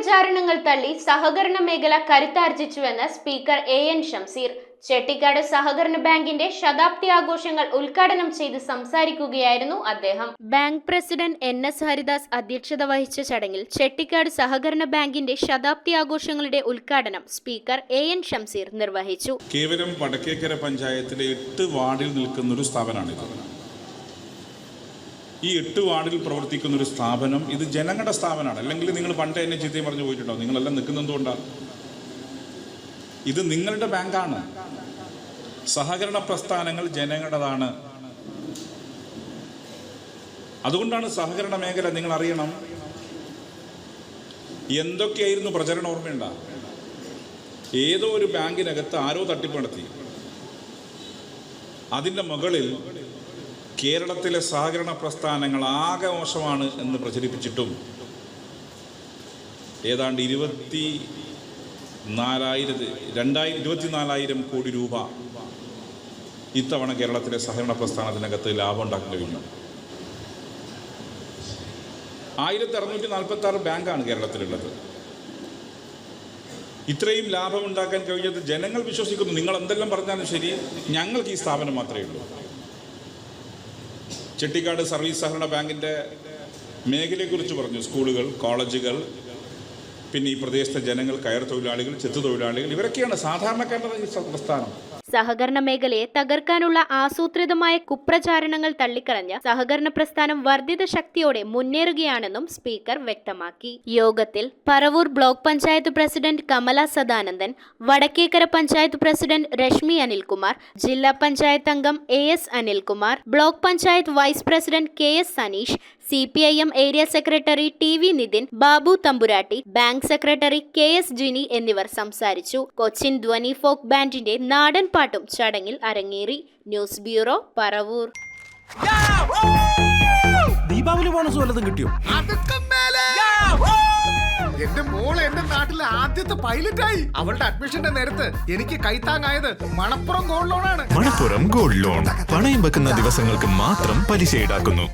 കുപ്രചാരണങ്ങൾ തള്ളി സഹകരണ മേഖല കരുത്താർജിച്ചുവെന്ന് സ്പീക്കർ എൻ ഷംസീർ. ചെട്ടിക്കാട് സഹകരണ ബാങ്കിന്റെ ശതാബ്ദി ആഘോഷങ്ങൾ ഉദ്ഘാടനം ചെയ്ത് സംസാരിക്കുകയായിരുന്നു അദ്ദേഹം. ബാങ്ക് പ്രസിഡന്റ് NS ഹരിദാസ് അധ്യക്ഷത വഹിച്ച ചടങ്ങിൽ ചെട്ടിക്കാട് സഹകരണ ബാങ്കിന്റെ ശതാബ്ദി ആഘോഷങ്ങളുടെ ഉദ്ഘാടനം സ്പീക്കർ എൻ ഷംസീർ നിർവഹിച്ചു. കേവലം വടക്കേക്കര പഞ്ചായത്തിലെ 8 വാർഡിൽ നിൽക്കുന്ന ഒരു സ്ഥാപനമാണിത്. ഈ 8 വാർഡിൽ പ്രവർത്തിക്കുന്ന ഒരു സ്ഥാപനം, ഇത് ജനങ്ങളുടെ സ്ഥാപനമാണ്. അല്ലെങ്കിൽ നിങ്ങൾ പണ്ട് എന്നെ ചീത്തയും പറഞ്ഞു പോയിട്ടുണ്ടോ? നിങ്ങളെല്ലാം നിൽക്കുന്നതുകൊണ്ടാണ്. ഇത് നിങ്ങളുടെ ബാങ്കാണ്. സഹകരണ പ്രസ്ഥാനങ്ങൾ ജനങ്ങളുടേതാണ്. അതുകൊണ്ടാണ് സഹകരണ മേഖല, നിങ്ങൾ അറിയണം, എന്തൊക്കെയായിരുന്നു പ്രചരണം ഓർമ്മയുണ്ട? ഏതോ ഒരു ബാങ്കിനകത്ത് ആരോ തട്ടിപ്പ് നടത്തി. അതിൻ്റെ മുകളിൽ കേരളത്തിലെ സഹകരണ പ്രസ്ഥാനങ്ങൾ ആകെ മോശമാണ് എന്ന് പ്രചരിപ്പിച്ചിട്ടും ഏതാണ്ട് 24,000 കോടി രൂപ ഇത്തവണ കേരളത്തിലെ സഹകരണ പ്രസ്ഥാനത്തിനകത്ത് ലാഭം ഉണ്ടാക്കാൻ കഴിഞ്ഞു. 1646 ബാങ്കാണ് കേരളത്തിലുള്ളത്. ഇത്രയും ലാഭം ഉണ്ടാക്കാൻ കഴിഞ്ഞത് ജനങ്ങൾ വിശ്വസിക്കുന്നു. നിങ്ങൾ എന്തെല്ലാം പറഞ്ഞാലും ശരി, ഞങ്ങൾക്ക് ഈ സ്ഥാപനം മാത്രമേ ഉള്ളൂ. ചെട്ടിക്കാട് സർവീസ് സഹകരണ ബാങ്കിൻ്റെ മേഖലയെക്കുറിച്ച് പറഞ്ഞു. സ്കൂളുകൾ, കോളേജുകൾ, പിന്നെ ഈ പ്രദേശത്തെ ജനങ്ങൾ, കയർ തൊഴിലാളികൾ, ചെത്തു തൊഴിലാളികൾ, ഇവരൊക്കെയാണ് സാധാരണക്കാരുടെ ഈ പ്രസ്ഥാനം. സഹകരണ മേഖലയെ തകർക്കാനുള്ള ആസൂത്രിതമായ കുപ്രചാരണങ്ങൾ തള്ളിക്കളഞ്ഞ സഹകരണ പ്രസ്ഥാനം വർദ്ധിത ശക്തിയോടെ മുന്നേറുകയാണെന്നും സ്പീക്കർ വ്യക്തമാക്കി. യോഗത്തിൽ Paravur block panchayat president Kamala Sadanandan, Vadakkekara panchayat president Reshmi Anilkumar, ജില്ലാ പഞ്ചായത്ത് അംഗം AS Anilkumar, block panchayat vice president KS Sanish, CPIM area secretary TV Nithin, Babu Thampuratti, bank secretary KS Jini എന്നിവർ സംസാരിച്ചു. കൊച്ചിൻ ധ്വനി ഫോക്ക് ബാൻഡിന്റെ നാടൻ പാട്ടും ചടങ്ങിൽ അരങ്ങേറി. News bureau, Paravur. Deepavali bonus വല്ലതും കിട്ടിയോ? എന്റെ മോള് എന്റെ നാട്ടിലെ ആദ്യത്തെ പൈലറ്റായി. അവളുടെ അഡ്മിഷന്റെ നേരത്ത് എനിക്ക് കൈത്താങ്ങായത് മണപ്പുറം ഗോൾഡ് ലോണാണ്. മണപ്പുറം ഗോൾഡ് ലോൺ പണയം വെക്കുന്ന ദിവസങ്ങൾക്ക് മാത്രം പലിശ ഈടാക്കുന്നു.